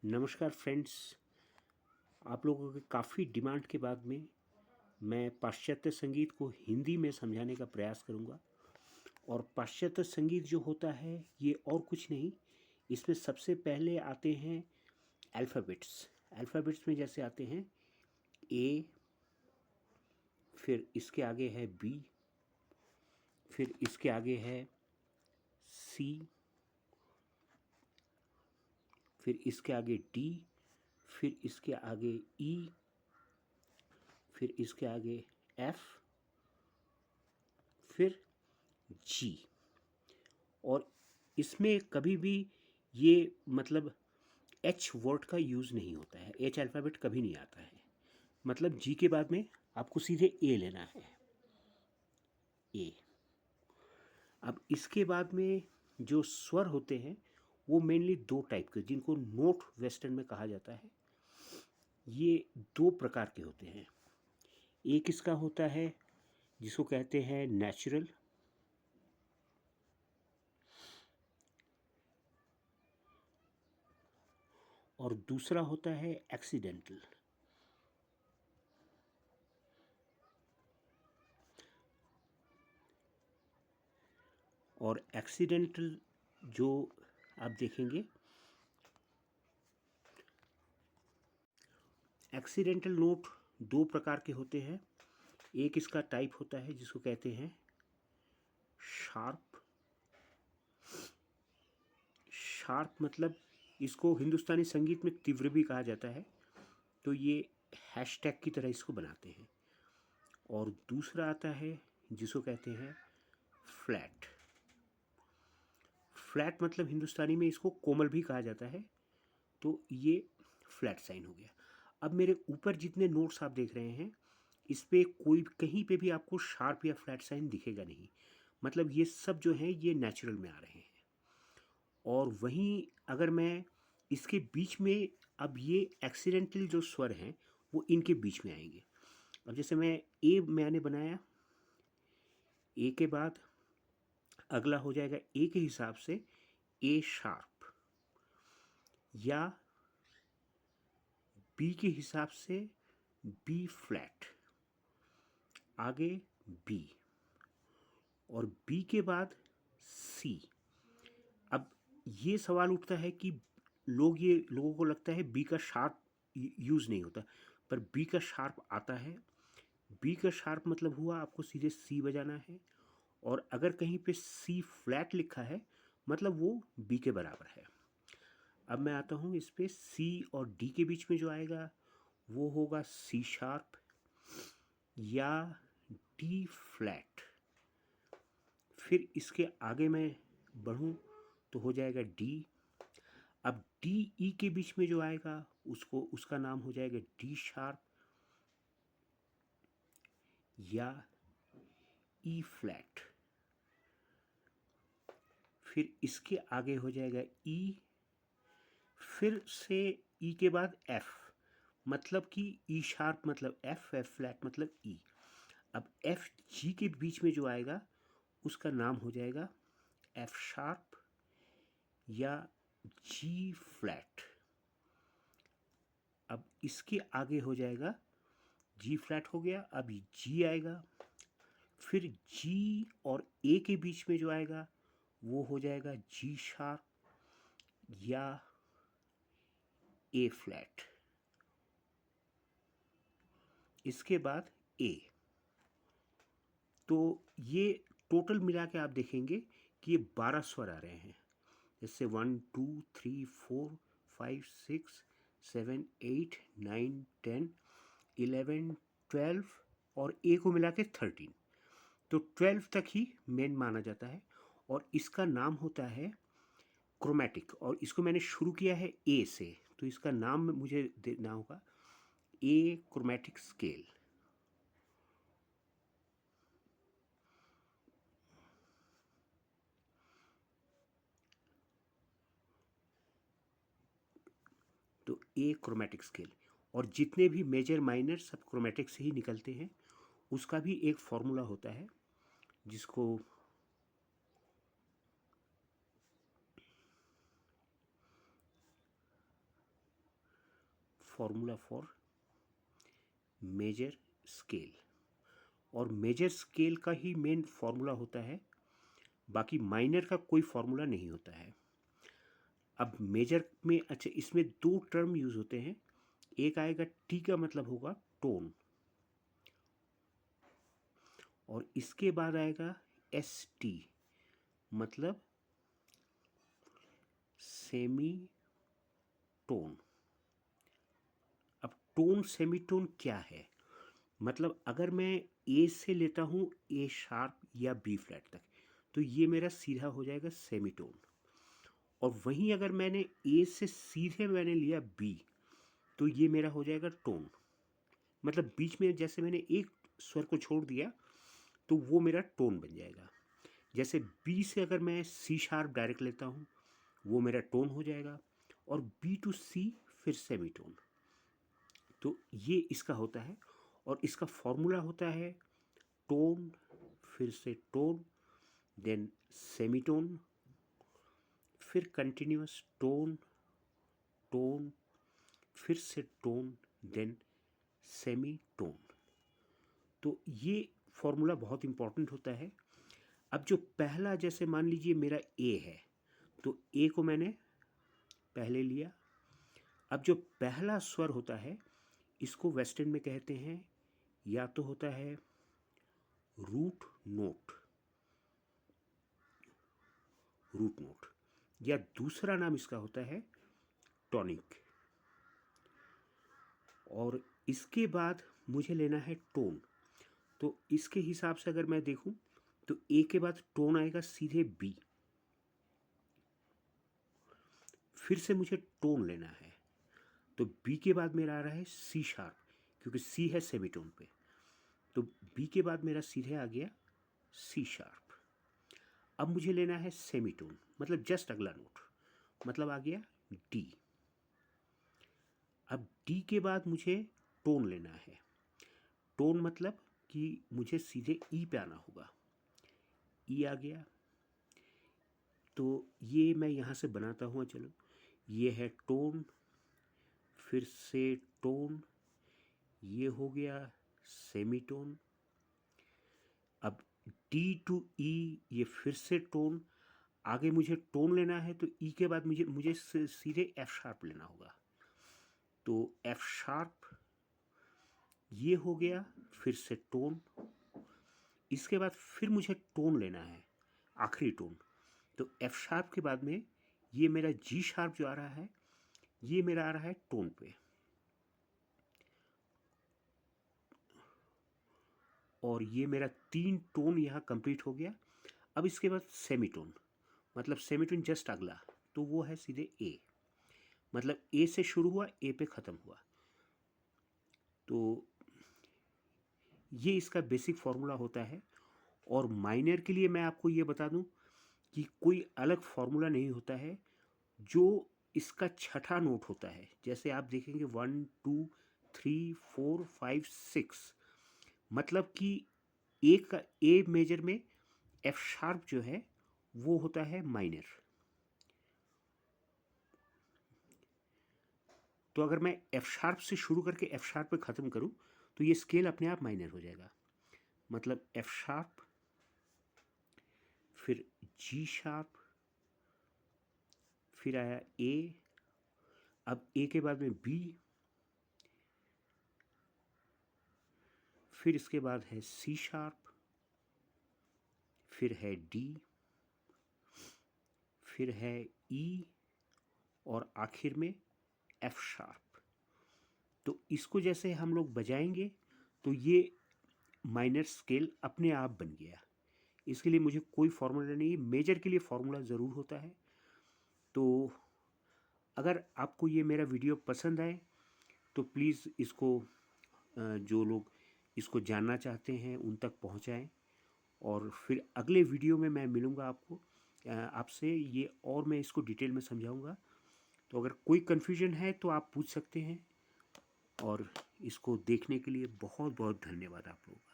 नमस्कार फ्रेंड्स। आप लोगों के काफ़ी डिमांड के बाद में मैं पाश्चात्य संगीत को हिंदी में समझाने का प्रयास करूंगा। और पाश्चात्य संगीत जो होता है ये और कुछ नहीं, इसमें सबसे पहले आते हैं अल्फ़ाबेट्स। अल्फ़ाबेट्स में जैसे आते हैं ए, फिर इसके आगे है बी, फिर इसके आगे है सी, फिर इसके आगे डी, फिर इसके आगे ई, फिर इसके आगे एफ, फिर जी। और इसमें कभी भी ये मतलब एच वर्ड का यूज़ नहीं होता है, एच अल्फ़ाबेट कभी नहीं आता है। मतलब जी के बाद में आपको सीधे ए लेना है, ए। अब इसके बाद में जो स्वर होते हैं वो मेनली दो टाइप के, जिनको नोट वेस्टर्न में कहा जाता है। ये दो प्रकार के होते हैं। एक इसका होता है जिसको कहते हैं नेचुरल, और दूसरा होता है एक्सीडेंटल। और एक्सीडेंटल जो आप देखेंगे, एक्सीडेंटल नोट दो प्रकार के होते हैं। एक इसका टाइप होता है जिसको कहते हैं शार्प। शार्प मतलब इसको हिंदुस्तानी संगीत में तीव्र भी कहा जाता है, तो ये हैशटैग की तरह इसको बनाते हैं। और दूसरा आता है जिसको कहते हैं फ्लैट। फ्लैट मतलब हिंदुस्तानी में इसको कोमल भी कहा जाता है, तो ये फ्लैट साइन हो गया। अब मेरे ऊपर जितने नोट्स आप देख रहे हैं, इस पे कोई कहीं पे भी आपको शार्प या फ्लैट साइन दिखेगा नहीं। मतलब ये सब जो हैं ये नेचुरल में आ रहे हैं। और वहीं अगर मैं इसके बीच में, अब ये एक्सीडेंटल जो स्वर हैं वो इनके बीच में आएंगे। अब जैसे मैंने बनाया, ए के बाद अगला हो जाएगा ए के हिसाब से ए शार्प, या बी के हिसाब से बी फ्लैट, आगे बी, और बी के बाद सी। अब ये सवाल उठता है कि लोगों को लगता है बी का शार्प यूज़ नहीं होता, पर बी का शार्प आता है। बी का शार्प मतलब हुआ आपको सीधे सी बजाना है, और अगर कहीं पे सी फ्लैट लिखा है मतलब वो बी के बराबर है। अब मैं आता हूँ इस पे, सी और डी के बीच में जो आएगा वो होगा सी शार्प या डी फ्लैट। फिर इसके आगे मैं बढ़ूँ तो हो जाएगा डी। अब डी ई के बीच में जो आएगा उसका नाम हो जाएगा डी शार्प या ई फ्लैट। फिर इसके आगे हो जाएगा ई, फिर से ई के बाद एफ, मतलब कि ई शार्प मतलब एफ, एफ फ्लैट मतलब ई। अब एफ जी के बीच में जो आएगा उसका नाम हो जाएगा एफ शार्प या जी फ्लैट। अब इसके आगे हो जाएगा जी फ्लैट हो गया, अब जी आएगा। फिर जी और ए के बीच में जो आएगा वो हो जाएगा जी शार्प या ए फ्लैट। इसके बाद ए। तो ये टोटल मिला के आप देखेंगे कि ये 12 स्वर आ रहे हैं। जैसे 1 2 3 4 5 6 7 8 9 10 11 12 और ए को मिला के 13। तो 12 तक ही मेन माना जाता है, और इसका नाम होता है क्रोमैटिक। और इसको मैंने शुरू किया है ए से, तो इसका नाम मुझे देना होगा ए क्रोमैटिक स्केल। तो ए क्रोमैटिक स्केल, और जितने भी मेजर माइनर सब क्रोमैटिक से ही निकलते हैं। उसका भी एक फॉर्मूला होता है जिसको फॉर्मूला फॉर मेजर स्केल, और मेजर स्केल का ही मेन फॉर्मूला होता है, बाकी माइनर का कोई फॉर्मूला नहीं होता है। अब मेजर में अच्छा इसमें दो टर्म यूज होते हैं, एक आएगा टी का मतलब होगा टोन, और इसके बाद आएगा एस टी मतलब सेमी टोन। अब टोन सेमीटोन क्या है, मतलब अगर मैं ए से लेता हूँ ए शार्प या बी फ्लैट तक, तो ये मेरा सीधा हो जाएगा सेमीटोन, और वहीं अगर मैंने ए से सीधे मैंने लिया बी, तो ये मेरा हो जाएगा टोन। मतलब बीच में जैसे मैंने एक स्वर को छोड़ दिया तो वो मेरा टोन बन जाएगा। जैसे बी से अगर मैं सी शार्प डायरेक्ट लेता हूँ, वो मेरा टोन हो जाएगा, और बी टू सी फिर सेमीटोन। तो ये इसका होता है, और इसका फॉर्मूला होता है टोन, फिर से टोन, देन सेमीटोन, फिर कंटिन्यूअस टोन, टोन, फिर से टोन, देन सेमीटोन। तो ये फॉर्मूला बहुत इंपॉर्टेंट होता है। अब जो पहला, जैसे मान लीजिए मेरा ए है, तो ए को मैंने पहले लिया। अब जो पहला स्वर होता है, इसको वेस्टर्न में कहते हैं, या तो होता है रूट नोट, रूट नोट, या दूसरा नाम इसका होता है टॉनिक। और इसके बाद मुझे लेना है टोन। तो इसके हिसाब से अगर मैं देखूं तो ए के बाद टोन आएगा सीधे बी, फिर से मुझे टोन लेना है, तो बी के बाद मेरा आ रहा है सी शार्प, क्योंकि सी है सेमीटोन पे, तो बी के बाद मेरा सीधे आ गया सी शार्प। अब मुझे लेना है सेमीटोन, मतलब जस्ट अगला नोट, मतलब आ गया डी। अब डी के बाद मुझे टोन लेना है, टोन मतलब कि मुझे सीधे ई पे आना होगा, ई आ गया। तो ये मैं यहाँ से बनाता हूँ, चलो ये है टोन, फिर से टोन, ये हो गया सेमीटोन। अब डी टू ई, ये फिर से टोन, आगे मुझे टोन लेना है, तो ई के बाद मुझे सीधे एफ शार्प लेना होगा, तो एफ शार्प, ये हो गया, फिर से टोन। इसके बाद फिर मुझे टोन लेना है, आखिरी टोन, तो एफ शार्प के बाद में ये मेरा जी शार्प जो आ रहा है, ये मेरा आ रहा है टोन पे, और ये मेरा 3 टोन यहाँ कंप्लीट हो गया। अब इसके बाद सेमीटोन, मतलब सेमीटोन जस्ट अगला, तो वो है सीधे ए, मतलब ए से शुरू हुआ ए पे ख़त्म हुआ। तो ये इसका बेसिक फॉर्मूला होता है। और माइनर के लिए मैं आपको ये बता दूं कि कोई अलग फॉर्मूला नहीं होता है, जो इसका छठा नोट होता है। जैसे आप देखेंगे 1 2 3 4 5 6, मतलब कि एक का ए मेजर में एफ शार्प जो है वो होता है माइनर। तो अगर मैं एफ शार्प से शुरू करके एफ शार्प पे ख़त्म करूं, तो ये स्केल अपने आप माइनर हो जाएगा। मतलब एफ शार्प, फिर जी शार्प, फिर आया ए, अब ए के बाद में बी, फिर इसके बाद है सी शार्प, फिर है डी, फिर है ई, और आखिर में एफ शार्प। तो इसको जैसे हम लोग बजाएंगे तो ये माइनर स्केल अपने आप बन गया। इसके लिए मुझे कोई फॉर्मूला नहीं, मेजर के लिए फॉर्मूला ज़रूर होता है। तो अगर आपको ये मेरा वीडियो पसंद आए तो प्लीज़ इसको जो लोग इसको जानना चाहते हैं उन तक पहुंचाएं, और फिर अगले वीडियो में मैं मिलूँगा आपको आपसे ये, और मैं इसको डिटेल में समझाऊंगा। तो अगर कोई कन्फ्यूजन है तो आप पूछ सकते हैं, और इसको देखने के लिए बहुत बहुत धन्यवाद आप लोग।